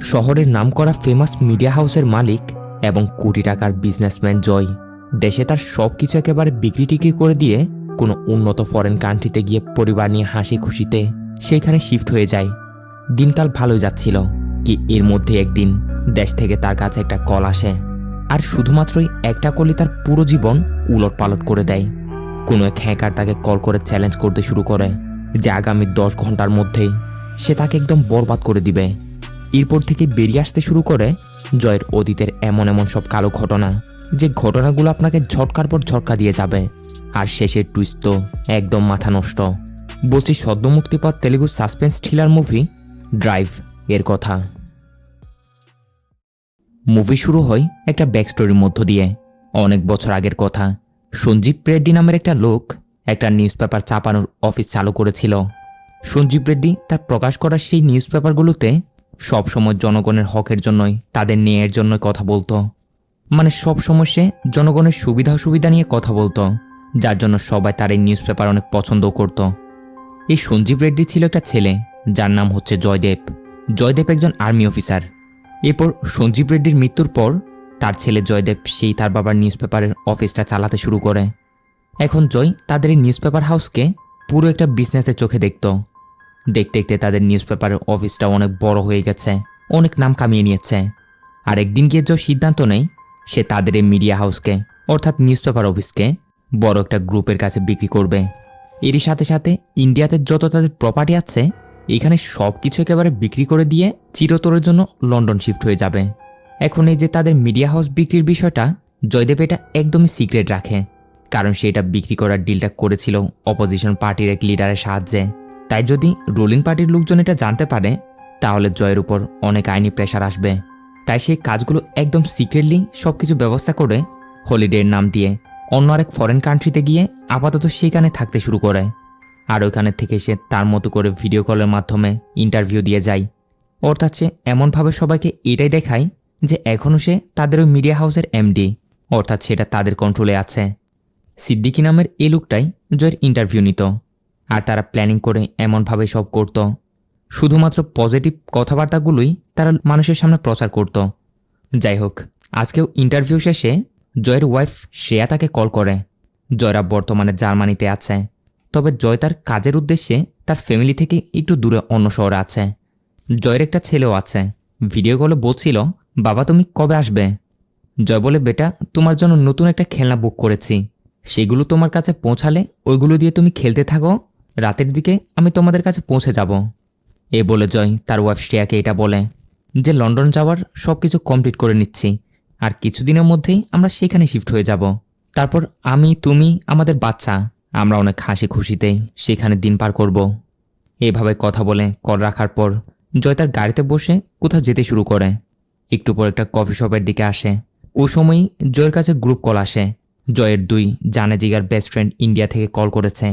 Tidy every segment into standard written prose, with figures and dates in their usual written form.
শহরের নামকরা famous media হাউসের মালিক এবং কোটি টাকার বিজনেসম্যান জয় দেশে তার সবকিছু একেবারে বিক্রি টিক্রি করে দিয়ে কোনো উন্নত ফরেন কান্ট্রিতে গিয়ে পরিবার নিয়ে হাসি খুশিতে সেইখানে শিফট হয়ে যায়। দিনকাল ভালোই যাচ্ছিল কি এর মধ্যে একদিন দেশ থেকে তার কাছে একটা কল আসে, আর শুধুমাত্রই একটা কলই তার পুরো জীবন উলট পালট করে দেয়। কোনো এক হ্যাকার তাকে কল করে চ্যালেঞ্জ করতে শুরু করে যে আগামী 10 ঘন্টার মধ্যেই সে তাকে একদম বরবাদ করে দিবে। এরপর থেকে বেরিয়ে আসতে শুরু করে জয়ের অতীতের এমন এমন সব কালো ঘটনা, যে ঘটনাগুলো আপনাকে ঝটকার পর ঝটকা দিয়ে যাবে। আর শেষের টুইস্ট তো একদম মাথা নষ্ট। বলছি সদ্য মুক্তিপাত Telugu suspense thriller movie Drive এর কথা। মুভি শুরু হয় একটা ব্যাকস্টোরির মধ্য দিয়ে। অনেক বছর আগের কথা। সঞ্জীব রেড্ডি নামের একটা লোক একটা নিউজ পেপার ছাপানোর অফিস চালু করেছিল। সঞ্জীব রেড্ডি তার প্রকাশ করা সেই নিউজ পেপারগুলোতে সবসময় জনগণের হকের জন্যই, তাদের ন্যায়ের জন্য কথা বলতো। মানে সবসময় সে জনগণের সুবিধা অসুবিধা নিয়ে কথা বলতো, যার জন্য সবাই তার এই নিউজ পেপার অনেক পছন্দও করত। এই সঞ্জীব রেড্ডি ছিল একটা ছেলে যার নাম হচ্ছে জয়দেব। জয়দেব একজন আর্মি অফিসার। এরপর সঞ্জীব রেড্ডির মৃত্যুর পর তার ছেলে জয়দেব সেই তার বাবার নিউজ পেপারের অফিসটা চালাতে শুরু করে। এখন জয় তাদের এই নিউজ পেপার হাউসকে পুরো একটা বিজনেসের চোখে দেখত। দেখতে দেখতে তাদের নিউজ পেপারের অফিসটা অনেক বড় হয়ে গেছে, অনেক নাম কামিয়ে নিয়েছে। আর একদিন গিয়ে জয় সিদ্ধান্ত নেয় সে তাদের এই মিডিয়া হাউসকে অর্থাৎ নিউজ পেপার অফিসকে বড় একটা গ্রুপের কাছে বিক্রি করবে। এরই সাথে সাথে ইন্ডিয়াতে যত তাদের প্রপার্টি আছে এখানে সব কিছু একেবারে বিক্রি করে দিয়ে চিরতরের জন্য লন্ডন শিফট হয়ে যাবে। এখন এই যে তাদের মিডিয়া হাউস বিক্রির বিষয়টা জয়দেব এটা একদমই সিক্রেট রাখে, কারণ সে এটা বিক্রি করার ডিলটা করেছিল অপোজিশন পার্টির এক লিডারের সাহায্যে। তাই যদি রুলিং পার্টির লোকজন এটা জানতে পারে তাহলে জয়ের উপর অনেক আইনি প্রেশার আসবে। তাই সেই কাজগুলো একদম সিক্রেটলি সবকিছু ব্যবস্থা করে হলিডের নাম দিয়ে অন্য আরেক ফরেন কান্ট্রিতে গিয়ে আপাতত সেখানে থাকতে শুরু করে। আর ওইখানে থেকে সে তার মতো করে ভিডিও কলের মাধ্যমে ইন্টারভিউ দিয়ে যায়। অর্থাৎ সে এমনভাবে সবাইকে এটাই দেখায় যে এখনও সে তাদের ওই মিডিয়া হাউসের এমডি, অর্থাৎ সেটা তাদের কন্ট্রোলে আছে। সিদ্দিকি নামের এই লোকটাই জয়ের ইন্টারভিউ নিত, আর তারা প্ল্যানিং করে এমনভাবে সব করত। শুধুমাত্র পজিটিভ কথাবার্তাগুলোই তারা মানুষের সামনে প্রচার করত। যাই হোক, আজকেও ইন্টারভিউ শেষে জয়ের ওয়াইফ শ্রেয়া তাকে কল করে। জয়রা বর্তমানে জার্মানিতে আছে, তবে জয় তার কাজের উদ্দেশ্যে তার ফ্যামিলি থেকে একটু দূরে অন্য শহরে আছে। জয়ের একটা ছেলেও আছে। ভিডিও কলে বলছিল, বাবা তুমি কবে আসবে? জয় বলে, বেটা তোমার জন্য নতুন একটা খেলনা বুক করেছি, সেগুলো তোমার কাছে পৌঁছালে ওইগুলো দিয়ে তুমি খেলতে থাকো, রাতের দিকে আমি তোমাদের কাছে পৌঁছে যাব। এ বলে জয় তার ওয়াইফ শ্রেয়াকে এটা বলে যে লন্ডন যাওয়ার সব কিছু কমপ্লিট করে নিচ্ছি, আর কিছুদিনের মধ্যেই আমরা সেখানে শিফট হয়ে যাব। তারপর আমি, তুমি, আমাদের বাচ্চা, আমরা অনেক হাসি খুশিতেই সেখানে দিন পার করব। এভাবে কথা বলে কল রাখার পর জয় তার গাড়িতে বসে কোথাও যেতে শুরু করে। একটু পর একটা কফি শপের দিকে আসে। ওই সময়ই জয়ের কাছে গ্রুপ কল আসে। জয়ের 2 জানে জিগার বেস্ট ফ্রেন্ড ইন্ডিয়া থেকে কল করেছে।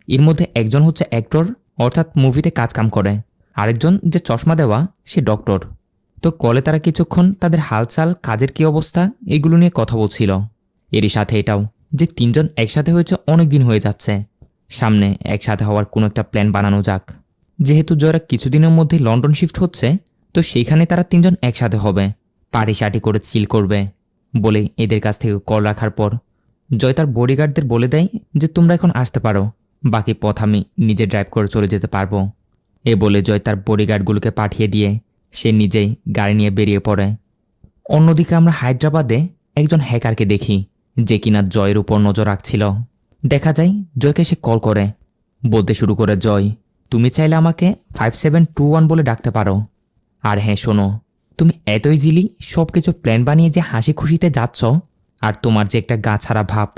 এর মধ্যে একজন হচ্ছে অ্যাক্টর, অর্থাৎ মুভিতে কাজকাম করে, আরেকজন যে চশমা দেওয়া সে ডক্টর। তো কলে তারা কিছুক্ষণ তাদের হালচাল, কাজের কী অবস্থা এগুলো নিয়ে কথা বলছিল। এরই সাথে এটাও যে 3 জন একসাথে হয়েছে অনেক দিন হয়ে যাচ্ছে, সামনে একসাথে হওয়ার কোনো একটা প্ল্যান বানানো যাক। যেহেতু জয়রা কিছুদিনের মধ্যেই লন্ডন শিফট হচ্ছে, তো সেইখানে তারা 3 জন একসাথে হবে, পার্টি শার্টি করে চিল করবে বলে এদের কাছ থেকে কল রাখার পর জয় তার বডিগার্ডদের বলে দেয় যে তোমরা এখন আসতে পারো, বাকি পথ আমি নিজে ড্রাইভ করে চলে যেতে পারবো। এ বলে জয় তার বডিগার্ডগুলোকে পাঠিয়ে দিয়ে সে নিজেই গাড়ি নিয়ে বেরিয়ে পড়ে। অন্যদিকে আমরা হায়দ্রাবাদে একজন হ্যাকারকে দেখি যে কিনা জয়ের উপর নজর রাখছিল। দেখা যায় জয়কে সে কল করে, বলতে শুরু করে, জয় তুমি চাইলে আমাকে 5721 বলে ডাকতে পারো। আর হ্যাঁ শোনো, তুমি এতই জিলি সব কিছু প্ল্যান বানিয়ে যে হাসি খুশিতে যাচ্ছ, আর তোমার যে একটা গা ছাড়া ভাব,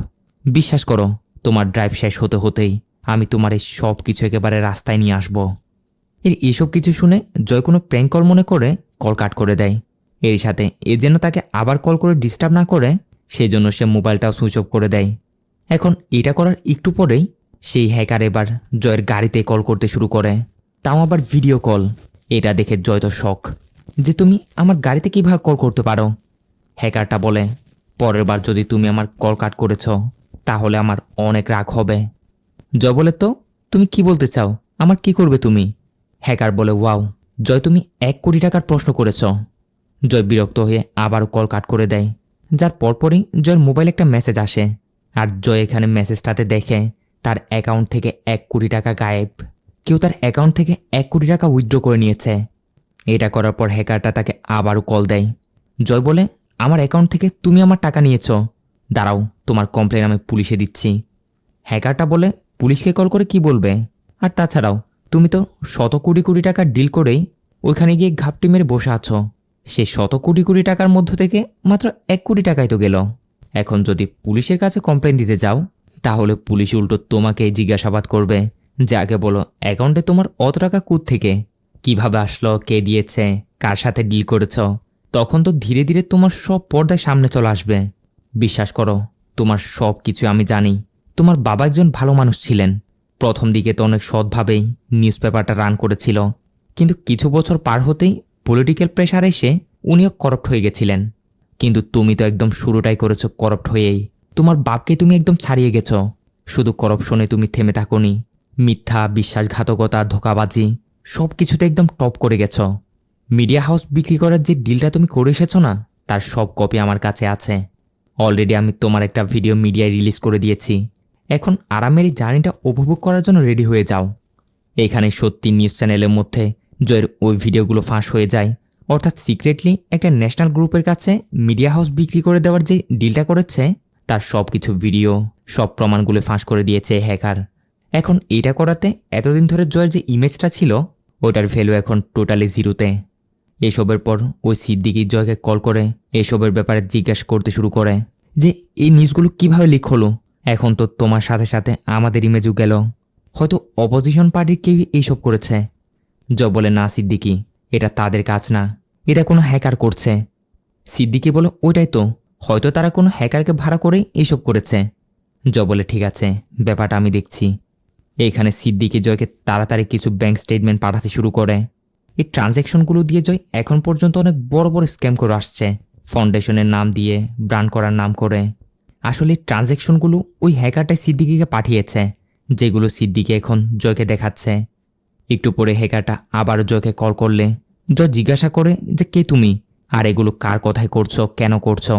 বিশ্বাস করো তোমার ড্রাইভ শেষ হতে হতেই আমি তোমার এই সব কিছু একেবারে রাস্তায় নিয়ে আসব। এসব কিছু শুনে জয় কোনো প্র্যাঙ্ক কল মনে করে কল কাট করে দেয়। এর সাথে এ যেন তাকে আবার কল করে ডিস্টার্ব না করে সেই জন্য সে মোবাইলটাও সুইচ অফ করে দেয়। এখন এটা করার একটু পরেই সেই হ্যাকার এবার জয়ের গাড়িতে কল করতে শুরু করে, তাও আবার ভিডিও কল। এটা দেখে জয় তো শক যে তুমি আমার গাড়িতে কিভাবে কল করতে পারো। হ্যাকারটা বলে, পরের বার যদি তুমি আমার কল কাট করেছ তাহলে আমার অনেক রাগ হবে। জয় বলে, তো তুমি কি বলতে চাও, আমার কি করবে তুমি? হ্যাকার বলে, ওয়াও জয় তুমি 1 কোটি টাকার প্রশ্ন করেছ। জয় বিরক্ত হয়ে আবারও কল কাট করে দেয়, যার পরপরই জয়ের মোবাইলে একটা মেসেজ আসে। আর জয় এখানে মেসেজটাতে দেখে তার অ্যাকাউন্ট থেকে 1 কোটি টাকা গায়েব। কেউ তার অ্যাকাউন্ট থেকে 1 কোটি টাকা উইথড্র করে নিয়েছে। এটা করার পর হ্যাকারটা তাকে আবারও কল দেয়। জয় বলে, আমার অ্যাকাউন্ট থেকে তুমি আমার টাকা নিয়েছ, দাঁড়াও তোমার কমপ্লেন আমি পুলিশে দিচ্ছি। হ্যাকারটা বলে, পুলিশকে কল করে কি বলবে? আর তাছাড়াও তুমি তো শত কোটি কোটি টাকার ডিল করেই ওইখানে গিয়ে ঘাপটি মেরে বসে আছো। সে শত কোটি কোটি টাকার মধ্য থেকে মাত্র 1 কোটি টাকাই তো গেল। এখন যদি পুলিশের কাছে কমপ্লেন দিতে যাও তাহলে পুলিশ উল্টো তোমাকেই জিজ্ঞাসাবাদ করবে যে আগে বলো অ্যাকাউন্টে তোমার অত টাকা থেকে কিভাবে আসলো, কে দিয়েছে, কার সাথে ডিল করেছ। তখন তো ধীরে ধীরে তোমার সব পর্দায় সামনে চলে আসবে। বিশ্বাস করো, তোমার সব কিছু আমি জানি। তোমার বাবা একজন ভালো মানুষ ছিলেন। প্রথম দিকে তো অনেক সৎভাবেই নিউজ পেপারটা রান করেছিল, কিন্তু কিছু বছর পার হতেই পলিটিক্যাল প্রেশার এসে উনিও করাপ্ট হয়ে গেছিলেন। কিন্তু তুমি তো একদম শুরুটাই করেছো করাপ্ট হয়েই। তোমার বাপকে তুমি একদম ছাড়িয়ে গেছো। শুধু করাপশনে তুমি থেমে থাকোনি, মিথ্যা, বিশ্বাসঘাতকতা, ধোঁকাবাজি সব কিছুতে একদম টপ করে গেছো। মিডিয়া হাউস বিক্রি করার যে ডিলটা তুমি করে এসেছো না, তার সব কপি আমার কাছে আছে। অলরেডি আমি তোমার একটা ভিডিও মিডিয়ায় রিলিজ করে দিয়েছি। এখন আরামের এই জার্নিটা উপভোগ করার জন্য রেডি হয়ে যাও। এখানে সত্যি নিউজ চ্যানেলের মধ্যে জয়ের ওই ভিডিওগুলো ফাঁস হয়ে যায়। অর্থাৎ সিক্রেটলি একটা ন্যাশনাল গ্রুপের কাছে মিডিয়া হাউস বিক্রি করে দেওয়ার যে ডিলটা করেছে তার সব কিছু ভিডিও, সব প্রমাণগুলো ফাঁস করে দিয়েছে হ্যাকার। এখন এটা করাতে এতদিন ধরে জয়ের যে ইমেজটা ছিল ওটার ভ্যালু এখন টোটালি জিরোতে। এসবের পর ওই সিদ্দিকি জয়কে কল করে এসবের ব্যাপারে জিজ্ঞাসা করতে শুরু করে যে এই নিউজগুলো কিভাবে লিক হলো। এখন তো তোমার সাথে সাথে আমাদের ইমেজও গেল, হয়তো অপোজিশন পার্টির কেউ এইসব করেছে। জয় বলে, না সিদ্দিকি, এটা তাদের কাজ না, এটা কোনো হ্যাকার করছে। সিদ্দিকি বলে, ওইটাই তো, হয়তো তারা কোনো হ্যাকারকে ভাড়া করেই এইসব করেছে। জয় বলে, ঠিক আছে, ব্যাপারটা আমি দেখছি। এইখানে সিদ্দিকি জয়কে তাড়াতাড়ি কিছু ব্যাংক স্টেটমেন্ট পাঠাতে শুরু করে। এই ট্রানজ্যাকশনগুলো দিয়ে জয় এখন পর্যন্ত অনেক বড় বড় স্ক্যাম করে আসছে, ফাউন্ডেশনের নাম দিয়ে, ব্র্যান্ড করার নাম করে। আসলে এই ট্রানজ্যাকশনগুলো ওই হ্যাকারটাই সিদ্দিকিকে পাঠিয়েছে, যেগুলো সিদ্দিকি এখন জয়কে দেখাচ্ছে। একটু পরে হ্যাকারটা আবার জয়কে কল করলে জয় জিজ্ঞাসা করে যে কে তুমি, আর এগুলো কার কথায় করছো, কেন করছো,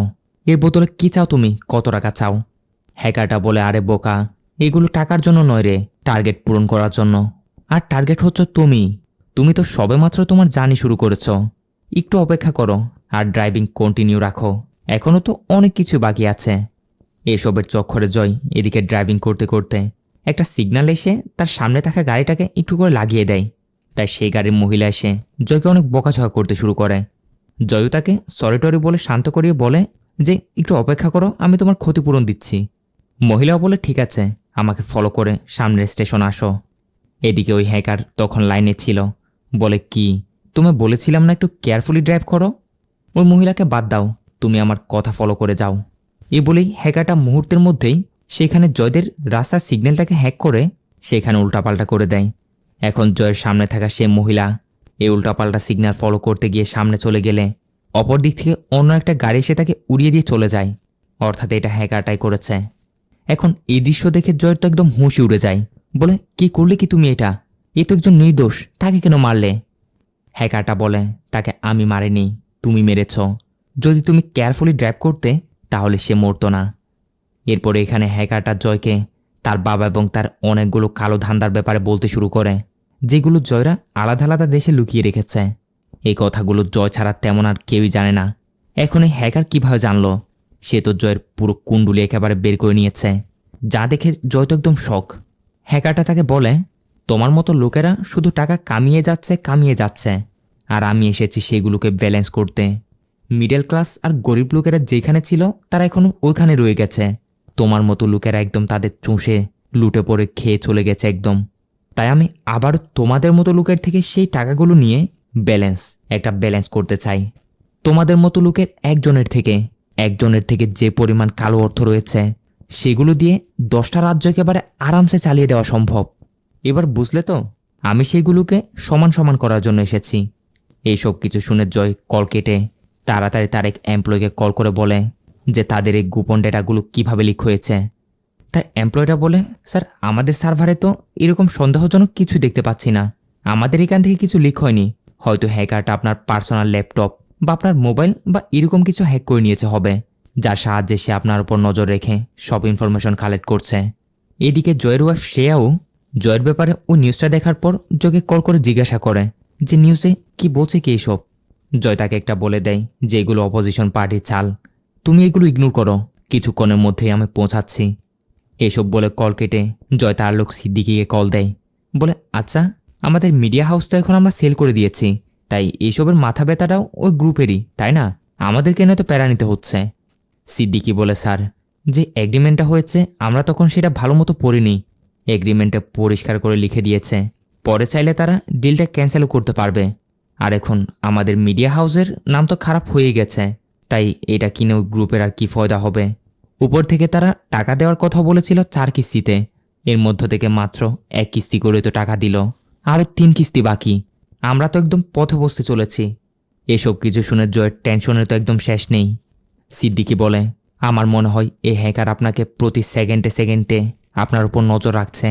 এর বদলে কি চাও তুমি, কত টাকা চাও? হ্যাকারটা বলে, আরে বোকা, এগুলো টাকার জন্য নয় রে, টার্গেট পূরণ করার জন্য। আর টার্গেট হচ্ছে তুমি তো সবেমাত্র তোমার জার্নি শুরু করেছো। একটু অপেক্ষা করো আর ড্রাইভিং কন্টিনিউ রাখো, এখনও তো অনেক কিছু বাকি আছে। এসবের চক্করে জয় এদিকে ড্রাইভিং করতে করতে একটা সিগন্যাল এসে তার সামনে থাকা গাড়িটাকে একটু করে লাগিয়ে দেয়। তাই সেই গাড়ির মহিলা এসে জয়কে অনেক বকাঝকা করতে শুরু করে। জয়ও তাকে সরি বলে শান্ত করিয়ে বলে যে একটু অপেক্ষা করো, আমি তোমার ক্ষতিপূরণ দিচ্ছি। মহিলাও বলে, ঠিক আছে, আমাকে ফলো করে সামনের স্টেশন আসো। এদিকে ওই হ্যাকার তখন লাইনে ছিল, বলে, কি তুমি বলেছিলাম না একটু কেয়ারফুলি ড্রাইভ করো? ওই মহিলাকে বাদ দাও, তুমি আমার কথা ফলো করে যাও। এ বলেই হ্যাকারটা মুহূর্তের মধ্যেই সেখানে জয়দের রাস্তার সিগন্যালটাকে হ্যাক করে সেখানে উল্টাপাল্টা করে দেয়। এখন জয়ের সামনে থাকা সে মহিলা এই উল্টাপাল্টা সিগন্যাল ফলো করতে গিয়ে সামনে চলে গেলে অপর দিক থেকে অন্য একটা গাড়ি এসে তাকে উড়িয়ে দিয়ে চলে যায়। অর্থাৎ এটা হ্যাকারটাই করেছে। এখন এই দৃশ্য দেখে জয়ের তো একদম হুঁশি উড়ে যায়, বলে, কি করলে কি তুমি এটা? এ তো একজন নির্দোষ, তাকে কেন মারলে? হ্যাকারটা বলে, তাকে আমি মারিনি, তুমি মেরেছ। যদি তুমি কেয়ারফুলি ড্রাইভ করতে তাহলে সে মরতো না। এরপরে এখানে হ্যাকারটা জয়কে তার বাবা এবং তার অনেকগুলো কালো ধান্দার ব্যাপারে বলতে শুরু করে, যেগুলো জয়রা আলাদা আলাদা দেশে লুকিয়ে রেখেছে। এই কথাগুলো জয় ছাড়া তেমন আর কেউই জানে না। এখন এই হ্যাকার কিভাবে জানলো? সে তো জয়ের পুরো কুণ্ডুলি একেবারে বের করে নিয়েছে, যা দেখে জয় তো একদম শক। হ্যাকারটা তাকে বলে, তোমার মতো লোকেরা শুধু টাকা কামিয়ে যাচ্ছে, আর আমি এসেছি সেগুলোকে ব্যালেন্স করতে। মিডল ক্লাস আর গরিব লোকেরা যেখানে ছিল তারা এখনো ওইখানে রয়ে গেছে, তোমার মতো লোকেরা একদম তাদের চুষে লুটে পড়ে খেয়ে চলে গেছে একদম। তাই আমি আবার তোমাদের মতো লোকের থেকে সেই টাকাগুলো নিয়ে একটা ব্যালেন্স করতে চাই। তোমাদের মতো লোকের একজনের থেকে যে পরিমাণ কালো অর্থ রয়েছে সেগুলো দিয়ে 10টা রাজ্য একেবারে আরামসে চালিয়ে দেওয়া সম্ভব। এবার বুঝলে তো, আমি সেইগুলোকে সমান সমান করার জন্য এসেছি। এইসব কিছু শুনে জয় কল কেটে তাড়াতাড়ি তার এক এমপ্লয়িকে কল করে বলে যে তাদের এই গোপন ডেটাগুলো কিভাবে লিক হয়েছে। তাই এমপ্লয়িটা বলে, স্যার, আমাদের সার্ভারে তো এরকম সন্দেহজনক কিছু দেখতে পাচ্ছি না, আমাদের এখান থেকে কিছু লিক হয়নি, হয়তো হ্যাকারটা আপনার পার্সোনাল ল্যাপটপ বা আপনার মোবাইল বা এরকম কিছু হ্যাক করে নিয়েছে হবে, যার সাহায্যে সে আপনার উপর নজর রেখে সব ইনফরমেশন কালেক্ট করছে। এদিকে জয়ের ওয়াইফ শ্রেয়াও জয়ের ব্যাপারে ওই নিউজটা দেখার পর জয়কে কল করে জিজ্ঞাসা করে যে নিউজে কি বলছে কি এইসব। জয় তাকে একটা বলে দেয় যে এগুলো অপোজিশন পার্টির চাল, তুমি এগুলো ইগনোর করো, কিছুক্ষণের মধ্যেই আমি পৌঁছাচ্ছি। এসব বলে কল কেটে জয় তার লোক সিদ্দিকিকে কল দেয়, বলে আচ্ছা আমাদের মিডিয়া হাউস তো এখন আমরা সেল করে দিয়েছি, তাই এইসবের মাথা ব্যথাটাও ওই গ্রুপেরই, তাই না? আমাদেরকে নয়তো প্যারা নিতে হচ্ছে। সিদ্দিকি বলে স্যার, যে এগ্রিমেন্টটা হয়েছে আমরা তখন সেটা ভালো মতো পড়িনি, এগ্রিমেন্টে পরিষ্কার করে লিখে দিয়েছে পরে চাইলে তারা ডিলটা ক্যান্সেলও করতে পারবে। আর এখন আমাদের মিডিয়া হাউসের নাম তো খারাপ হয়ে গেছে, তাই এটা কিনে ওই গ্রুপের আর কি ফয়দা হবে। উপর থেকে তারা টাকা দেওয়ার কথা বলেছিল 4 কিস্তিতে, এর মধ্য থেকে মাত্র 1 কিস্তি করে তো টাকা দিল, আরও 3 কিস্তি বাকি। আমরা তো একদম পথে বসতে চলেছি। এসব কিছু শুনে জয়ের টেনশনের তো একদম শেষ নেই। সিদ্দিকি বলে, আমার মনে হয় এই হ্যাকার আপনাকে প্রতি সেকেন্ডে সেকেন্ডে আপনার উপর নজর রাখছে।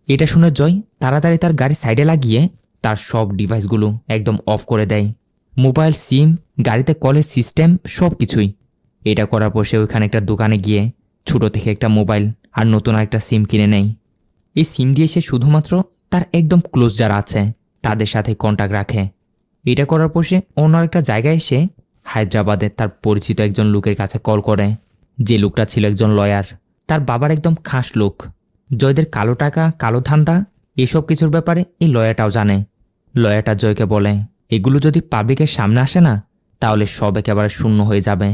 এটা শুনে জয় তাড়াতাড়ি তার গাড়ি সাইডে লাগিয়ে তার সব ডিভাইসগুলো একদম অফ করে দেয়, মোবাইল, সিম, গাড়িতে কলের সিস্টেম সব কিছুই। এটা করার পর সে ওইখানে একটা দোকানে গিয়ে ছোটো থেকে একটা মোবাইল আর নতুন একটা সিম কিনে নেয়। এই সিম দিয়ে সে শুধুমাত্র তার একদম ক্লোজ যারা আছে তাদের সাথে কন্ট্যাক্ট রাখে। এটা করার পর সে অন্য একটা জায়গায় এসে হায়দ্রাবাদে তার পরিচিত একজন লোকের কাছে কল করে, যে লোকটা ছিল একজন লয়ার, তার বাবার একদম খাস লোক। জয়দের কালো টাকা, কালো ধান্দা এসব কিছুর ব্যাপারে এই লয়ারটাও জানে। লয়ারটা জয়কে বলে, এগুলো যদি পাবলিকের সামনে আসে না তাহলে সব একেবারে শূন্য হয়ে যাবে।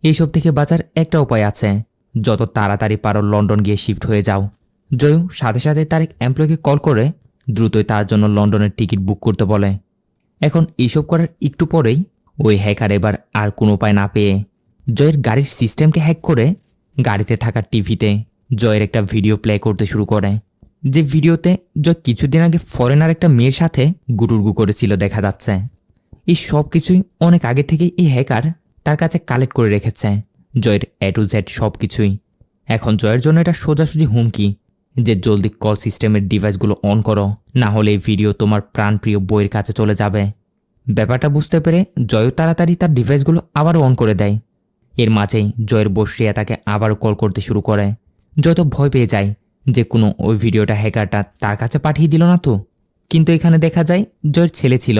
এইসব থেকে বাঁচার একটা উপায় আছে, যত তাড়াতাড়ি পারো লন্ডন গিয়ে শিফট হয়ে যাও। জয়ও সাথে সাথে তার এক এমপ্লয়কে কল করে দ্রুতই তার জন্য লন্ডনের টিকিট বুক করতে বলে। এখন এইসব করার একটু পরেই ওই হ্যাকার এবার আর কোনো উপায় না পেয়ে জয়ের গাড়ির সিস্টেমকে হ্যাক করে গাড়িতে থাকা টিভিতে জয়ের একটা ভিডিও প্লে করতে শুরু করে, যে ভিডিওতে জয় কিছুদিন আগে ফরেনার একটা মেয়ের সাথে গুটুরগু করেছিল দেখা যাচ্ছে। এই সব কিছুই অনেক আগে থেকেই এই হ্যাকার তার কাছে কালেক্ট করে রেখেছে, জয়ের A to Z সব কিছুই। এখন জয়ের জন্য এটা সোজাসুজি হুমকি যে জলদি কল সিস্টেমের ডিভাইসগুলো অন করো, না হলে এই ভিডিও তোমার প্রাণপ্রিয় বইয়ের কাছে চলে যাবে। ব্যাপারটা বুঝতে পেরে জয়ও তাড়াতাড়ি তার ডিভাইসগুলো আবারও অন করে দেয়। এর মাঝেই জয়ের বসরিয়া তাকে আবারও কল করতে শুরু করে। জয় তো ভয় পেয়ে যায় যে কোনো ওই ভিডিওটা হ্যাকারটা তার কাছে পাঠিয়ে দিল না তো। কিন্তু এখানে দেখা যায় জয়ের ছেলে ছিল,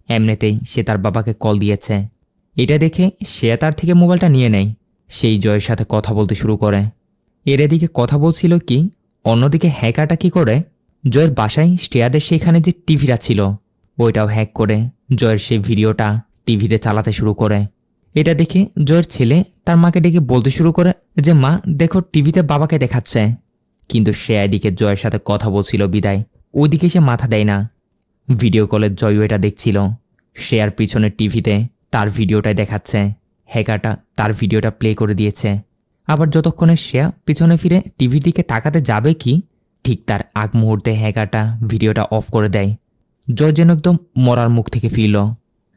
এমনিতেই সে তার বাবাকে কল দিয়েছে। এটা দেখে সে তার থেকে মোবাইলটা নিয়ে নেয়, সেই জয়ের সাথে কথা বলতে শুরু করে। এর এদিকে কথা বলছিল কি, অন্যদিকে হ্যাকারটা কি করে জয়ের বাসায় শ্রেয়াদের সেখানে যে টিভিটা ছিল ওইটাও হ্যাক করে জয়ের সেই ভিডিওটা টিভিতে চালাতে শুরু করে। এটা দেখে জয়ের ছেলে তার মাকে ডেকে বলতে শুরু করে যে মা দেখো টিভিতে বাবাকে দেখাচ্ছে, কিন্তু সে এদিকে জয়ের সাথে কথা বলছিল বিদায় ওইদিকে সে মাথা দেয় না। ভিডিও কলে জয়ও এটা দেখছিল, শ্রেয়ার পিছনের টিভিতে তার ভিডিওটাই দেখাচ্ছে, হ্যাকারটা তার ভিডিওটা প্লে করে দিয়েছে। আবার যতক্ষণে শ্রেয়া পিছনে ফিরে টিভির দিকে তাকাতে যাবে কি, ঠিক তার আগ মুহূর্তে হ্যাকারটা ভিডিওটা অফ করে দেয়। জয় যেন একদম মরার মুখ থেকে ফিরল,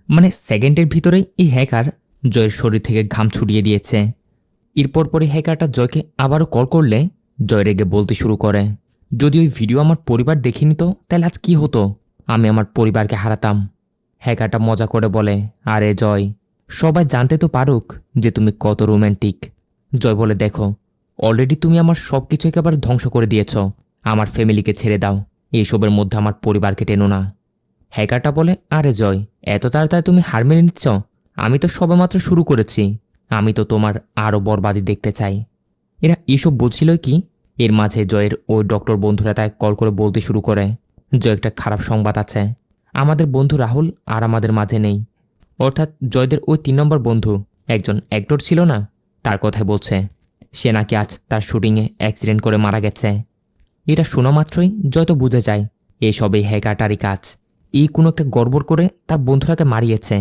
মানে সেকেন্ডের ভিতরেই এই হ্যাকার জয়ের শরীর থেকে ঘাম ছুটিয়ে দিয়েছে। এরপর পরে হ্যাকারটা জয়কে আবারও কল করলে জয় রেগে বলতে শুরু করে, যদি ওই ভিডিও আমার পরিবার দেখে নিত তাহলে আজ কি হতো, আমি আমার পরিবারকে হারাতাম। হ্যাকারটা মজা করে বলে, আরে জয়, সবাই জানতে তো পারুক যে তুমি কত রোম্যান্টিক। জয় বলে, দেখো অলরেডি তুমি আমার সব কিছু একেবারে ধ্বংস করে দিয়েছ, আমার ফ্যামিলিকে ছেড়ে দাও, এইসবের মধ্যে আমার পরিবারকে টেনো না। হ্যাকারটা বলে, আরে জয়, এত তাড়াতাড়ি তুমি হার মেনে নিচ্ছ, আমি তো সবেমাত্র শুরু করেছি, আমি তো তোমার আরও বরবাদি দেখতে চাই। এরা এসব বলছিল কি, এর মাঝে জয়ের ওই ডক্টর বন্ধুরা তাকে কল করে বলতে শুরু করে, জয় একটা খারাপ সংবাদ আছে, আমাদের বন্ধু রাহুল আর আমাদের মাঝে নেই। অর্থাৎ জয়দের ওই 3 নম্বর বন্ধু একজন অ্যাক্টর ছিল না, তার কথাই বলছে। সে নাকি আজ তার শুটিংয়ে অ্যাক্সিডেন্ট করে মারা গেছে। এটা শোনা মাত্রই জয় তো বুঝে যায় এসবই হ্যাকারটারই কাজ, এই কোনো একটা গড়বড় করে তার বন্ধুটাকে মারিয়েছে।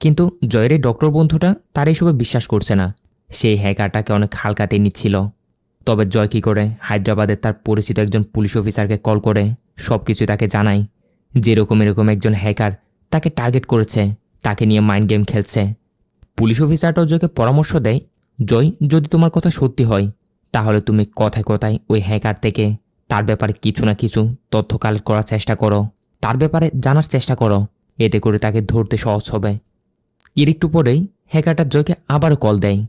কিন্তু জয়ের এই ডক্টর বন্ধুটা তার এসবে বিশ্বাস করছে না, সেই হ্যাকারটাকে অনেক হালকাতে নিচ্ছিল। তবে জয় কী করে হায়দ্রাবাদের তার পরিচিত একজন পুলিশ অফিসারকে কল করে সব কিছু তাকে জানায়, যেরকম এরকম একজন হ্যাকার তাকে টার্গেট করেছে, তাকে নিয়ে মাইন্ড গেম খেলছে। পুলিশ অফিসারটাও জয়কে পরামর্শ দেয়, জয় যদি তোমার কথা সত্যি হয় তাহলে তুমি কথায় কথায় ওই হ্যাকার থেকে তার ব্যাপারে কিছু না কিছু তথ্য কালেক্ট করার চেষ্টা করো, তার ব্যাপারে জানার চেষ্টা করো, এতে করে তাকে ধরতে সহজ হবে। এর একটু পরেই হ্যাকারটা জয়কে আবারও কল দেয়,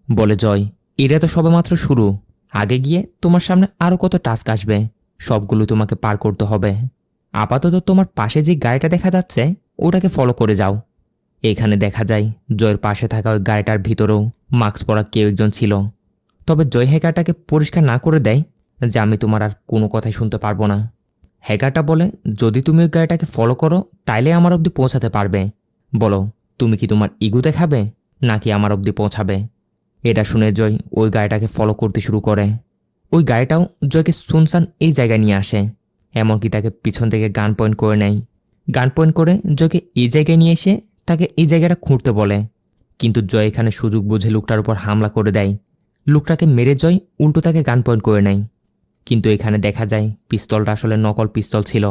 বলে, জয়, এটা তো সবেমাত্র শুরু। আগে গিয়ে তোমার সামনে আরও কত টাস্ক আসবে, সবগুলো তোমাকে পার করতে হবে। আপাতত তোমার পাশে যে গাড়িটা দেখা যাচ্ছে ওটাকে ফলো করে যাও। এখানে দেখা যায় জয়ের পাশে থাকা ওই গাড়িটার ভিতরেও মাস্ক পরা কেউ একজন ছিল। তবে জয় হ্যাকারটাকে পরিষ্কার না করে দেয় যে আমি তোমার আর কোনো কথাই শুনতে পারবো না। হ্যাকারটা বলে, যদি তুমি ওই গাড়িটাকে ফলো করো তাইলে আমার অবধি পৌঁছাতে পারবে। বলো, তুমি কি তোমার ইগো দেখাবে নাকি আমার অবধি পৌঁছাবে? এটা শুনে জয় ওই গাড়িটাকে ফলো করতে শুরু করে। ওই গাড়িটাও জয়কে সুনসান এই জায়গায় নিয়ে আসে, এমনকি তাকে পিছন থেকে গান পয়েন্ট করে নেয়। গান পয়েন্ট করে জয়কে এই জায়গায় নিয়ে এসে তাকে এই জায়গাটা খুঁড়তে বলে। কিন্তু জয় এখানে সুযোগ বুঝে লোকটার উপর হামলা করে দেয়। লোকটাকে মেরে জয় উল্টো তাকে গান পয়েন্ট করে নেয়। কিন্তু এখানে দেখা যায় পিস্তলটা আসলে নকল পিস্তল ছিল।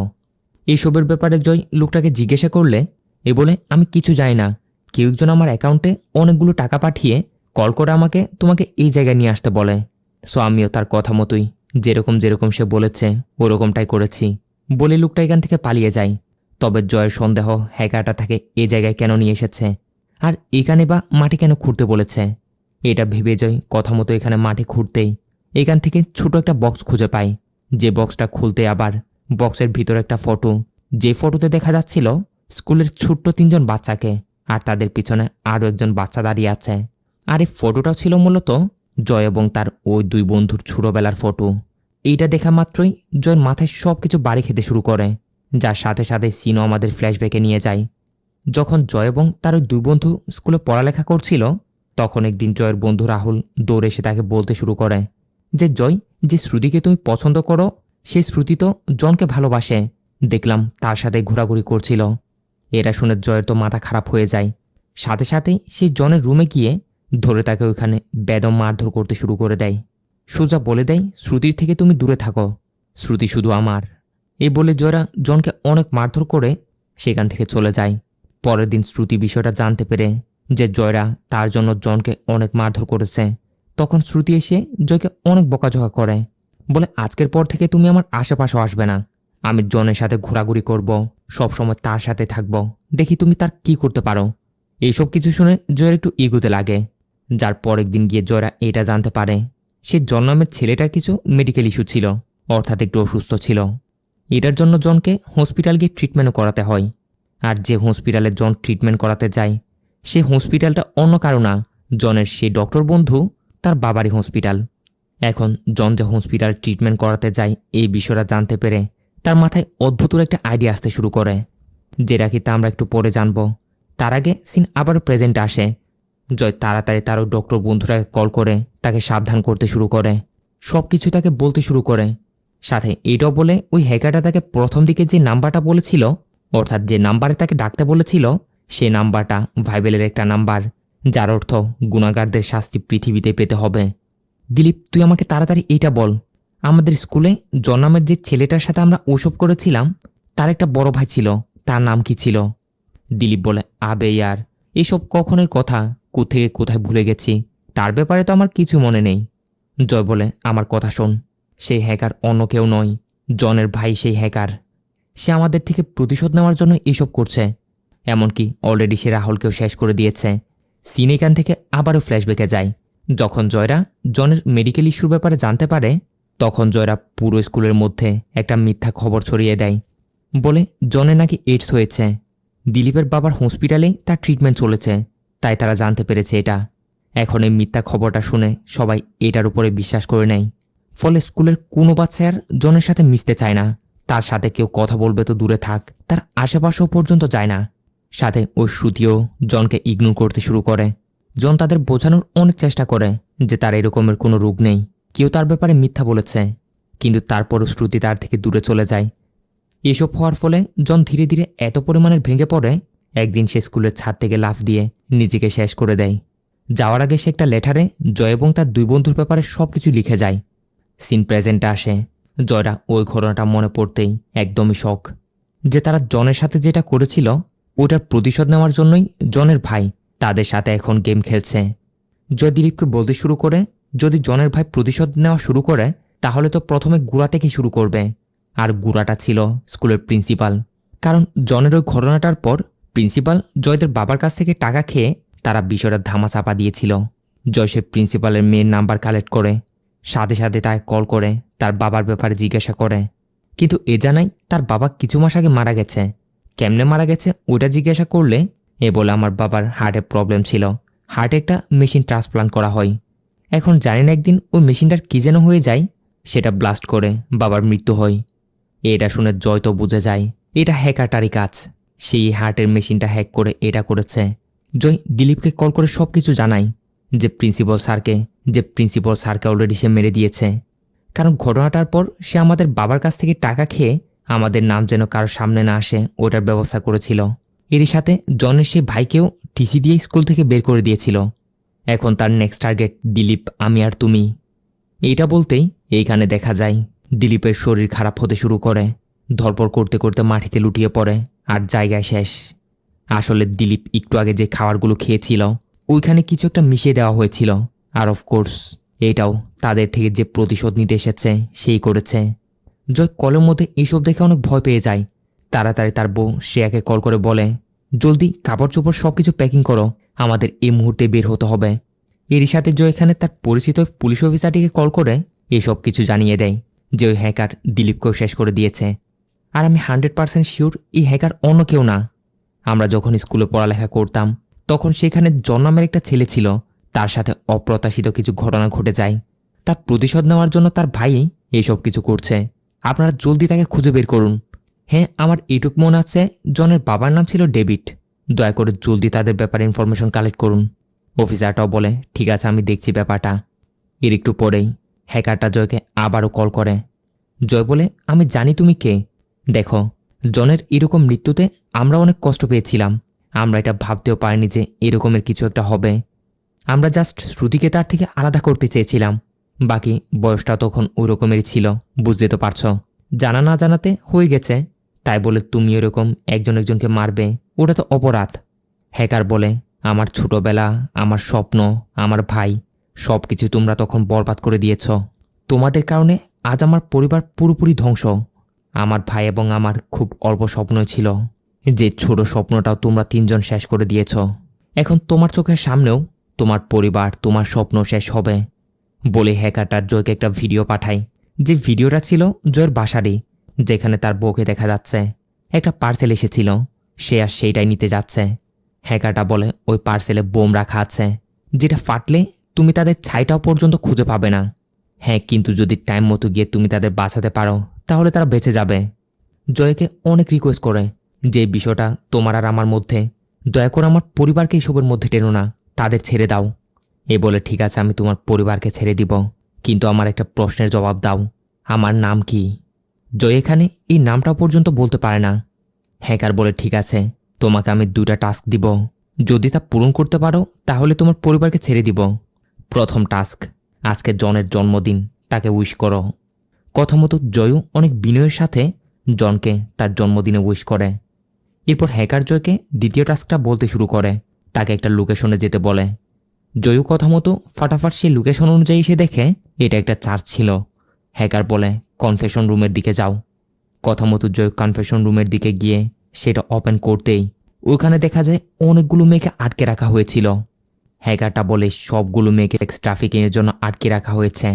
এইসবের ব্যাপারে জয় লোকটাকে জিজ্ঞাসা করলে এ বলে, আমি কিছু জানি না, কেউ একজন আমার অ্যাকাউন্টে অনেকগুলো টাকা পাঠিয়ে কল করে আমাকে তোমাকে এই জায়গায় নিয়ে আসতে বলে। সো আমিও তার কথা মতোই যেরকম যেরকম সে বলেছে ওরকমটাই করেছি বলে লোকটা এখান থেকে পালিয়ে যায়। তবে জয়ের সন্দেহ হ্যাকারটা তাকে এই জায়গায় কেন নিয়ে এসেছে আর এখানে বা মাটি কেন খুঁড়তে বলেছে। এটা ভেবে জয় কথা মতো এখানে মাটি খুঁড়তেই এখান থেকে ছোট একটা বক্স খুঁজে পায়। যে বক্সটা খুলতে আবার বক্সের ভিতরে একটা ফটো, যে ফটোতে দেখা যাচ্ছিল স্কুলের ছোট্ট 3জন বাচ্চাকে, আর তাদের পিছনে আরও একজন বাচ্চা দাঁড়িয়ে আছে। আর এই ফটোটা ছিল মূলত জয় এবং তার ওই 2 বন্ধুর ছোটবেলার ফটো। এইটা দেখা মাত্রই জয়ের মাথায় সব কিছু বাড়ি খেতে শুরু করে, যার সাথে সাথে সিনও আমাদের ফ্ল্যাশব্যাকে নিয়ে যায়। যখন জয় এবং তার ওই 2 বন্ধু স্কুলে পড়ালেখা করছিল তখন একদিন জয়ের বন্ধু রাহুল দৌড়ে এসে তাকে বলতে শুরু করে যে, জয়, যে শ্রুতিকে তুমি পছন্দ করো সেই শ্রুতি তো জনকে ভালোবাসে, দেখলাম তার সাথে ঘোরাঘুরি করছিল। এটা শুনে জয়ের তো মাথা খারাপ হয়ে যায়। সাথে সাথেই সে জনের রুমে গিয়ে ধরে তাকে ওইখানে বেদম মারধর করতে শুরু করে দেয়। সোজা বলে দেয়, শ্রুতির থেকে তুমি দূরে থাকো, শ্রুতি শুধু আমার। এই বলে জয়রা জনকে অনেক মারধর করে সেখান থেকে চলে যায়। পরের দিন শ্রুতি বিষয়টা জানতে পেরে যে জয়রা তার জন্য জনকে অনেক মারধর করেছে, তখন শ্রুতি এসে জয়কে অনেক বকাঝকা করে, বলে, আজকের পর থেকে তুমি আমার আশেপাশেও আসবে না, আমি জনের সাথে ঘোরাঘুরি করব, সবসময় তার সাথে থাকব, দেখি তুমি তার কি করতে পারো। এইসব কিছু শুনে জয়ের একটু ইগোতে লাগে। যার পরের দিন গিয়ে জয়রা এটা জানতে পারে সে জন নামের ছেলেটার কিছু মেডিকেল ইস্যু ছিল, অর্থাৎ একটু অসুস্থ ছিল। এটার জন্য জনকে হসপিটাল গিয়ে ট্রিটমেন্টও করাতে হয়। আর যে হসপিটালে জন ট্রিটমেন্ট করাতে যায় সে হসপিটালটা অন্য কারো না, জনের সেই ডক্টর বন্ধু তার বাবারই হসপিটাল। এখন জন যে হসপিটাল ট্রিটমেন্ট করাতে যায় এই বিষয়টা জানতে পেরে তার মাথায় অদ্ভুত একটা আইডিয়া আসতে শুরু করে, যেটা কি তা আমরা একটু পরে জানব। তার আগে সিন আবারও প্রেজেন্টে আসে। জয় তাড়াতাড়ি তার ওই ডক্টর বন্ধুটাকে কল করে তাকে সাবধান করতে শুরু করে, সব কিছু তাকে বলতে শুরু করে। সাথে এটাও বলে ওই হ্যাকারটা তাকে প্রথম দিকে যে নাম্বারটা বলেছিল, অর্থাৎ যে নাম্বারে তাকে ডাকতে বলেছিল, সে নাম্বারটা ভাইবেলের একটা নাম্বার, যার অর্থ গুণাগারদের শাস্তি পৃথিবীতে পেতে হবে। দিলীপ, তুই আমাকে তাড়াতাড়ি এইটা বল, আমাদের স্কুলে জন নামের যে ছেলেটার সাথে আমরা ওসব করেছিলাম তার একটা বড় ভাই ছিল, তার নাম কি ছিল? দিলীপ বলে, আবে ইয়ার, এসব কখনের কথা, কোথেকে কোথায় ভুলে গেছি, তার ব্যাপারে তো আমার কিছু মনে নেই। জয় বলে, আমার কথা শোন, সেই হ্যাকার অন্য কেউ নয়, জনের ভাই সেই হ্যাকার। সে আমাদের থেকে প্রতিশোধ নেওয়ার জন্য এসব করছে, এমনকি অলরেডি সে রাহুলকেও শেষ করে দিয়েছে। সিন এখান থেকে আবারও ফ্ল্যাশব্যাকে যায়। যখন জয়রা জনের মেডিকেল ইস্যুর ব্যাপারে জানতে পারে তখন জয়রা পুরো স্কুলের মধ্যে একটা মিথ্যা খবর ছড়িয়ে দেয়, বলে জনের নাকি এইডস হয়েছে। দিলীপের বাবার হসপিটালেই তার ট্রিটমেন্ট চলেছে, তাই তারা জানতে পেরেছে এটা। এখন এই মিথ্যা খবরটা শুনে সবাই এটার উপরে বিশ্বাস করে নেয়। ফলে স্কুলের কোনো বাচ্চা আর জনের সাথে মিশতে চায় না, তার সাথে কেউ কথা বলবে তো দূরে থাক, তার আশেপাশেও পর্যন্ত যায় না। সাথে ওই শ্রুতিও জনকে ইগনোর করতে শুরু করে। জন তাদের বোঝানোর অনেক চেষ্টা করে যে তার এরকমের কোনো রোগ নেই, কেউ তার ব্যাপারে মিথ্যা বলেছে, কিন্তু তারপরও শ্রুতি তার থেকে দূরে চলে যায়। এসব হওয়ার ফলে জন ধীরে ধীরে এত পরিমাণের ভেঙে পড়ে, একদিন সে স্কুলের ছাদ থেকে লাফ দিয়ে নিজেকে শেষ করে দেয়। যাওয়ার আগে সে একটা লেটারে জয় এবং তার 2 বন্ধুর ব্যাপারে সব কিছু লিখে যায়। সিন প্রেজেন্টে আসে। জয়রা ওই ঘটনাটা মনে পড়তেই একদমই শখ, যে তারা জনের সাথে যেটা করেছিল ওটার প্রতিশোধ নেওয়ার জন্যই জনের ভাই তাদের সাথে এখন গেম খেলছে। জয় দিলীপকে বলতে শুরু করে, যদি জনের ভাই প্রতিশোধ নেওয়া শুরু করে তাহলে তো প্রথমে গুড়া থেকে শুরু করবে, আর গুড়াটা ছিল স্কুলের প্রিন্সিপাল। কারণ জনের ওই ঘটনাটার পর প্রিন্সিপাল জয়দের বাবার কাছ থেকে টাকা খেয়ে তারা বিষয়টা ধামাচাপা দিয়েছিল। জয় সে প্রিন্সিপালের মেয়ের নাম্বার কালেক্ট করে সাথে সাথে তাকে কল করে তার বাবার ব্যাপারে জিজ্ঞাসা করে, কিন্তু এ জানাই তার বাবা কিছু মাস আগে মারা গেছে। কেমনে মারা গেছে ওটা জিজ্ঞাসা করলে এ বলে আমার বাবার হার্টের প্রবলেম ছিল, হার্টে একটা মেশিন ট্রান্সপ্লান্ট করা হয়। এখন জানি না একদিন ওই মেশিনটার কী যেন হয়ে যায়, সেটা ব্লাস্ট করে বাবার মৃত্যু হয়। এটা শুনে জয় তো বুঝে যায় এটা হ্যাকারটারই কাজ, সেই হার্টের মেশিনটা হ্যাক করে এটা করেছে। জয় দিলীপকে কল করে সব কিছু জানায় যে প্রিন্সিপাল স্যারকে অলরেডি সে মেরে দিয়েছে, কারণ ঘটনাটার পর সে আমাদের বাবার কাছ থেকে টাকা খেয়ে আমাদের নাম যেন কারোর সামনে না আসে ওটার ব্যবস্থা করেছিল। এরই সাথে জনের সেই ভাইকেও টিসি দিয়ে স্কুল থেকে বের করে দিয়েছিল। এখন তার নেক্সট টার্গেট দিলীপ, আমি আর তুমি। এইটা বলতেই এইখানে দেখা যায় দিলীপের শরীর খারাপ হতে শুরু করে, ধরপড় করতে করতে মাটিতে লুটিয়ে পড়ে আর জায়গায় শেষ। আসলে দিলীপ একটু আগে যে খাবারগুলো খেয়েছিল ওইখানে কিছু একটা মিশিয়ে দেওয়া হয়েছিল, আর অফকোর্স এটাও তাদের থেকে যে প্রতিশোধ নিতে এসেছে সেই করেছে। জয় কলের মধ্যে এইসব দেখে অনেক ভয় পেয়ে যায়। তাড়াতাড়ি তার বউ শ্রেয়াকে কল করে বলে, জলদি কাপড় চোপড় সব কিছু প্যাকিং করো, আমাদের এই মুহূর্তে বের হতে হবে। এরই সাথে জয় এখানে তার পরিচিত পুলিশ অফিসারটিকে কল করে এসব কিছু জানিয়ে দেয় যে ওই হ্যাকার দিলীপকেও শেষ করে দিয়েছে। আর আমি 100% শিওর এই হ্যাকার অন্য কেউ না। আমরা যখন স্কুলে পড়ালেখা করতাম তখন সেখানে জন নামের একটা ছেলে ছিল, তার সাথে অপ্রত্যাশিত কিছু ঘটনা ঘটে যায়। তার প্রতিশোধ নেওয়ার জন্য তার ভাই এইসব কিছু করছে। আপনারা জলদি তাকে খুঁজে বের করুন। হ্যাঁ, আমার এইটুক মনে আছে জনের বাবার নাম ছিল ডেভিড। দয়া করে জলদি তাদের ব্যাপারে ইনফরমেশন কালেক্ট করুন। অফিসারটাও বলে, ঠিক আছে, আমি দেখছি ব্যাপারটা। এর একটু পরেই হ্যাকারটা জয়কে আবারও কল করে। জয় বলে, আমি জানি তুমি কে। দেখো, জনের এরকম মৃত্যুতে আমরা অনেক কষ্ট পেয়েছিলাম। আমরা এটা ভাবতেও পারিনি যে এরকমের কিছু একটা হবে। আমরা জাস্ট শ্রুতিকে তার থেকে আলাদা করতে চেয়েছিলাম। বাকি বয়সটা তখন ওই রকমেরই ছিল, বুঝতে তো পারছো। জানা না জানাতে হয়ে গেছে, তাই বলে তুমি এরকম একজনকে মারবে, ওটা তো অপরাধ। হ্যাকার বলে, আমার ছোটবেলা, আমার স্বপ্ন, আমার ভাই, সব কিছু তোমরা তখন বরবাদ করে দিয়েছ। তোমাদের কারণে আজ আমার পরিবার পুরোপুরি ধ্বংস। আমার ভাই এবং আমার খুব অল্প স্বপ্ন ছিল, যে ছোট স্বপ্নটাও তোমরা তিনজন শেষ করে দিয়েছ। এখন তোমার চোখের সামনেও তোমার পরিবার, তোমার স্বপ্ন শেষ হবে। বলে হ্যাকারটার জয়কে একটা ভিডিও পাঠায়, যে ভিডিওটা ছিল জয়ের বাসারই, যেখানে তার বউকে দেখা যাচ্ছে। একটা পার্সেল এসেছিল, সে আর সেইটাই নিতে যাচ্ছে। হ্যাকারটা বলে, ওই পার্সেলে বোম রাখা আছে, যেটা ফাটলে তুমি তাদের ছাইটাও পর্যন্ত খুঁজে পাবে না। হ্যাঁ, কিন্তু যদি টাইম মতো গিয়ে তুমি তাদের বাঁচাতে পারো তাহলে তারা বেঁচে যাবে। জয়কে অনেক রিকোয়েস্ট করে যে বিষয়টা তোমার আর আমার মধ্যে, দয়া করে আমার পরিবারকে এসবের মধ্যে টেনো না, তাদের ছেড়ে দাও। এ বলে, ঠিক আছে, আমি তোমার পরিবারকে ছেড়ে দিব, কিন্তু আমার একটা প্রশ্নের জবাব দাও, আমার নাম কি? জয় এখানে এই নামটা পর্যন্ত বলতে পারে না। হ্যাকার বলে, ঠিক আছে, তোমাকে আমি 2টা টাস্ক দিব, যদি তা পূরণ করতে পারো তাহলে তোমার পরিবারকে ছেড়ে দিব। প্রথম টাস্ক, আজকে জনের জন্মদিন, তাকে উইশ করো। কথা মতো জয়ও অনেক বিনয়ের সাথে জনকে তার জন্মদিনে উইশ করে। এরপর হ্যাকার জয়কে দ্বিতীয় টাস্কটা বলতে শুরু করে, তাকে একটা লোকেশনে যেতে বলে। জয়ও কথা মতো ফাটাফাট সেই লোকেশন অনুযায়ী এসে দেখে এটা একটা চার্চ ছিল। হ্যাকার বলে, কনফেশন রুমের দিকে যাও। কথা মতো জয় কনফেশন রুমের দিকে গিয়ে সেটা ওপেন করতেই ওখানে দেখা যায় অনেকগুলো মেয়েকে আটকে রাখা হয়েছিল। হ্যাকারটা বলে, সবগুলো মেয়েকে সেক্স ট্রাফিকিংয়ের জন্য আটকে রাখা হয়েছে।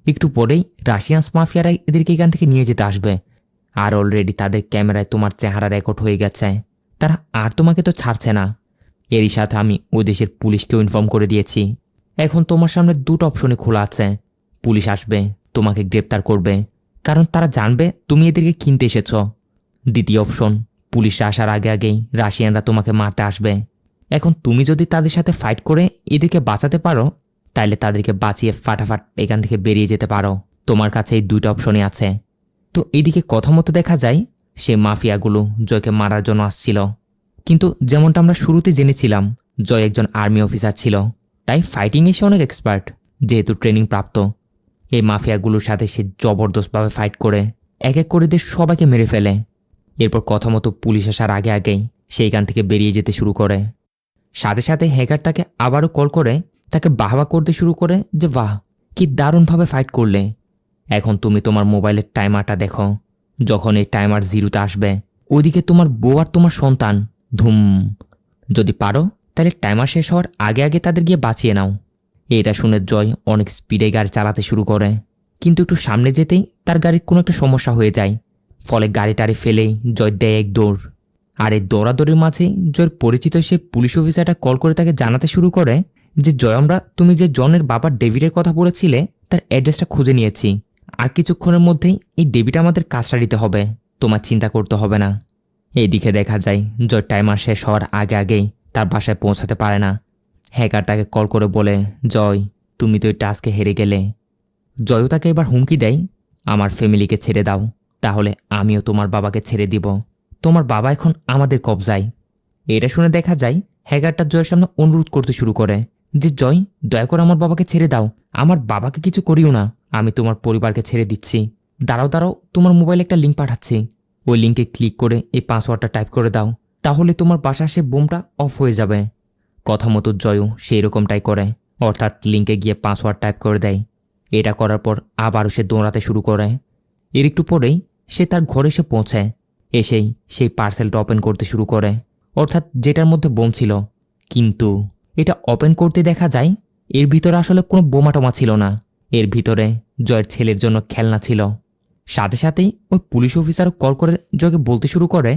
একটু পরেই রাশিয়ান মাফিয়ারা এদেরকে এখান থেকে নিয়ে যেতে আসবে, আর অলরেডি তাদের ক্যামেরায় তোমার চেহারা রেকর্ড হয়ে গেছে। তারা আর তোমাকে তো ছাড়ছে না। এরই সাথে আমি ওই দেশের পুলিশকেও ইনফর্ম করে দিয়েছি। এখন তোমার সামনে 2টা অপশনই খোলা আছে। পুলিশ আসবে, তোমাকে গ্রেপ্তার করবে, কারণ তারা জানবে তুমি এদেরকে কিনতে এসেছ। দ্বিতীয় অপশন, পুলিশ আসার আগে আগেই রাশিয়ানরা তোমাকে মারতে আসবে। এখন তুমি যদি তাদের সাথে ফাইট করে এদেরকে বাঁচাতে পারো তাহলে তাদেরকে বাঁচিয়ে ফাটাফাট এখান থেকে বেরিয়ে যেতে পারো। তোমার কাছে এই 2টা অপশনই আছে। তো এদিকে কথা মতো দেখা যায় সেই মাফিয়াগুলো জয়কে মারার জন্য আসছিল, কিন্তু যেমনটা আমরা শুরুতে জেনেছিলাম জয় একজন আর্মি অফিসার ছিল, তাই ফাইটিংয়ে সে অনেক এক্সপার্ট, যেহেতু ট্রেনিং প্রাপ্ত। এই মাফিয়াগুলোর সাথে সে জবরদস্তভাবে ফাইট করে এক এক করে সবাইকে মেরে ফেলে। এরপর কথা মতো পুলিশ আসার আগে আগেই সেইখান থেকে বেরিয়ে যেতে শুরু করে। সাথে সাথে হ্যাকার তাকে আবারও কল করে তাকে বাহবা করতে শুরু করে যে, বাহ, কি দারুণভাবে ফাইট করলে। এখন তুমি তোমার মোবাইলের টাইমারটা দেখো, যখন এই টাইমার 0তে আসবে ওইদিকে তোমার বউ আর তোমার সন্তান ধুম। যদি পারো তাহলে টাইমার শেষ হওয়ার আগে আগে তাদের গিয়ে বাঁচিয়ে নাও। এটা শুনে জয় অনেক স্পিডে গাড়ি চালাতে শুরু করে, কিন্তু একটু সামনে যেতেই তার গাড়ির কোনো একটা সমস্যা হয়ে যায়। ফলে গাড়িটারি ফেলেই জয় দেয় এক দৌড়। আর এই দৌড়াদৌড়ির মাঝেই জয়ের পরিচিত সে পুলিশ অফিসারটা কল করে তাকে জানাতে শুরু করে যে জয়, আমরা তুমি যে জনের বাবা ডেভিডের কথা বলেছিলে তার অ্যাড্রেসটা খুঁজে নিয়েছি। আর কিছুক্ষণের মধ্যেই এই ডেভিড আমাদের কাজটা দিতে হবে, তোমার চিন্তা করতে হবে না। এইদিকে দেখা যায় জয় টাইমার শেষ হওয়ার আগে আগেই তার বাসায় পৌঁছাতে পারে না। হ্যাকার তাকে কল করে বলে, জয় তুমি তো এই টাস্কে হেরে গেলে। জয়ও তাকে এবার হুমকি দেয়, আমার ফ্যামিলিকে ছেড়ে দাও, তাহলে আমিও তোমার বাবাকে ছেড়ে দিব। তোমার বাবা এখন আমাদের কবজায়। এটা শুনে দেখা যায় হ্যাকারটা জয়ের সামনে অনুরোধ করতে শুরু করে যে জয়, দয়া করে আমার বাবাকে ছেড়ে দাও, আমার বাবাকে কিছু করিও না, আমি তোমার পরিবারকে ছেড়ে দিচ্ছি। দাঁড়াও দাঁড়াও, তোমার মোবাইলে একটা লিঙ্ক পাঠাচ্ছি, ওই লিঙ্কে ক্লিক করে এই পাসওয়ার্ডটা টাইপ করে দাও, তাহলে তোমার বাসার সে বোমটা অফ হয়ে যাবে। কথা মতো জয়ও সেই রকমটাই করে, অর্থাৎ লিঙ্কে গিয়ে পাসওয়ার্ড টাইপ করে দেয়। এটা করার পর আবারও সে দৌড়াতে শুরু করে। এর একটু পরেই সে তার ঘরে এসে পৌঁছায়। এসেই সেই পার্সেলটা ওপেন করতে শুরু করে, অর্থাৎ যেটার মধ্যে বোম ছিল। কিন্তু এটা ওপেন করতে দেখা যায় এর ভিতরে আসলে কোনো বোমাটোমা ছিল না, এর ভিতরে জয়ের ছেলের জন্য খেলনা ছিল। সাথে সাথেই ওই পুলিশ অফিসারও কল করে জয়কে বলতে শুরু করে,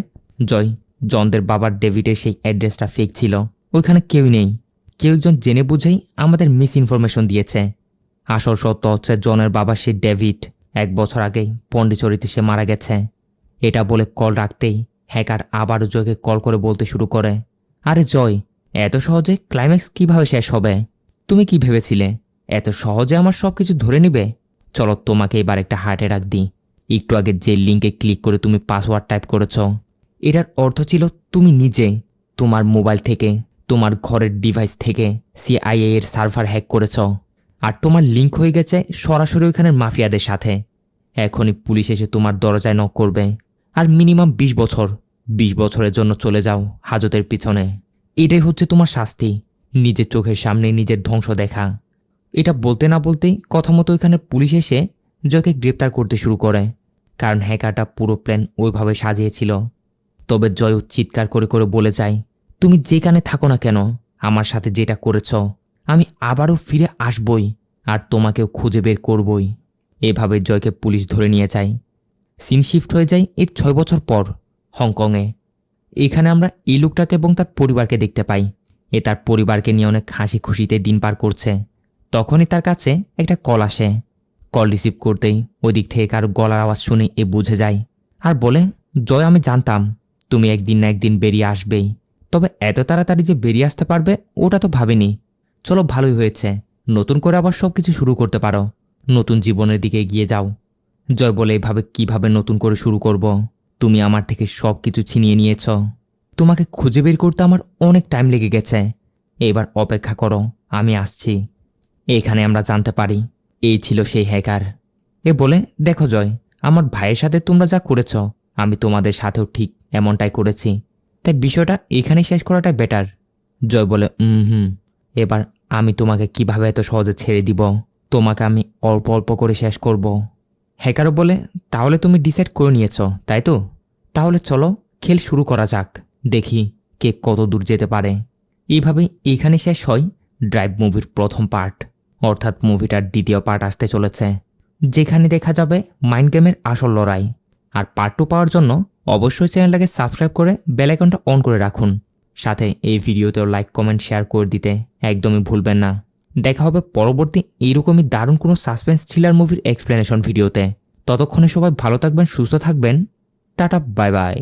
জয়, জনদের বাবার ডেভিডের সেই অ্যাড্রেসটা ফেক ছিল, ওইখানে কেউই নেই, কেউ একজন জেনে বুঝেই আমাদের মিস ইনফরমেশন দিয়েছে। আসল সত্য হচ্ছে জনের বাবা সেই ডেভিড 1 বছর আগেই পন্ডিচেরিতে সে মারা গেছে। এটা বলে কল রাখতেই হ্যাকার আবারও জয়কে কল করে বলতে শুরু করে, আরে জয়, এত সহজে ক্লাইম্যাক্স কিভাবে শেষ হবে? তুমি কি ভেবেছিলে এত সহজে আমার সব কিছু ধরে নিবে? চলো তোমাকে এবার একটা হার্ট অ্যাটাক দিই। একটু আগে যে লিঙ্কে ক্লিক করে তুমি পাসওয়ার্ড টাইপ করেছ, এটার অর্থ ছিল তুমি নিজে তোমার মোবাইল থেকে, তোমার ঘরের ডিভাইস থেকে CIA এর সার্ভার হ্যাক করেছ। আর তোমার লিঙ্ক হয়ে গেছে সরাসরি ওইখানের মাফিয়াদের সাথে। এখনই পুলিশ এসে তোমার দরজায় নক করবে। আর মিনিমাম 20 বছরের জন্য চলে যাও হাজতের পিছনে। এটাই হচ্ছে তোমার শাস্তি, নিজের চোখের সামনে নিজের ধ্বংস দেখা। এটা বলতে না বলতেই কথা মতো ওইখানে পুলিশ এসে জয়কে গ্রেপ্তার করতে শুরু করে, কারণ হ্যাকারটা পুরো প্ল্যান ওইভাবে সাজিয়েছিল। তবে জয় চিৎকার করে করে বলে যায়, তুমি যেখানে থাকো না কেন, আমার সাথে যেটা করেছ আমি আবারও ফিরে আসবই, আর তোমাকেও খুঁজে বের করবই। এভাবে জয়কে পুলিশ ধরে নিয়ে যায়। সিন শিফট হয়ে যায় এর 6 বছর পর হংকংয়ে। এখানে আমরা এই লোকটাকে এবং তার পরিবারকে দেখতে পাই। এ তার পরিবারকে নিয়ে অনেক হাসি খুশিতে দিন পার করছে। তখনই তার কাছে একটা কল আসে। কল রিসিভ করতেই ওদিক থেকে কারো গলার আওয়াজ শুনে এ বুঝে যায় আর বলে, জয়, আমি জানতাম তুমি একদিন না একদিন বেরিয়ে আসবেই, তবে এত তাড়াতাড়ি যে বেরিয়ে আসতে পারবে ওটা তো ভাবিনি। চলো, ভালোই হয়েছে, নতুন করে আবার সব কিছু শুরু করতে পারো, নতুন জীবনের দিকে এগিয়ে যাও। জয় বলে, এভাবে কিভাবে নতুন করে শুরু করব? তুমি আমার থেকে সব কিছু ছিনিয়ে নিয়েছ, তোমাকে খুঁজে বের করতে আমার অনেক টাইম লেগে গেছে, এবার অপেক্ষা করো, আমি আসছি। এখানে আমরা জানতে পারি এই ছিল সেই হ্যাকার। এ বলে, দেখো জয়, আমার ভাইয়ের সাথে তোমরা যা করেছ আমি তোমাদের সাথেও ঠিক এমনটাই করেছি, তাই বিষয়টা এখানেই শেষ করাটাই বেটার। জয় বলে, এবার আমি তোমাকে কিভাবে এত সহজে ছেড়ে দিব? তোমাকে আমি অল্প অল্প করে শেষ করব। হ্যাকারও বলে, তাহলে তুমি ডিসাইড করে নিয়েছ তাই তো? তাহলে চলো খেল শুরু করা যাক, দেখি কে কত দূর যেতে পারে। এইভাবেই এখানে শেষ হয় ড্রাইভ মুভির প্রথম পার্ট, অর্থাৎ মুভিটার দ্বিতীয় পার্ট আসতে চলেছে, যেখানে দেখা যাবে মাইন্ড গেমের আসল লড়াই। আর পার্ট 2 পাওয়ার জন্য অবশ্যই চ্যানেলটাকে সাবস্ক্রাইব করে বেল আইকনটা অন করে রাখুন। সাথে এই ভিডিওতেও লাইক, কমেন্ট, শেয়ার করে দিতে একদমই ভুলবেন না। দেখা হবে পরবর্তী এইরকমই দারুণ কোনো সাসপেন্স থ্রিলার মুভির এক্সপ্লেনেশন ভিডিওতে। ততক্ষণে সবাই ভালো থাকবেন, সুস্থ থাকবেন। Tata, bye bye.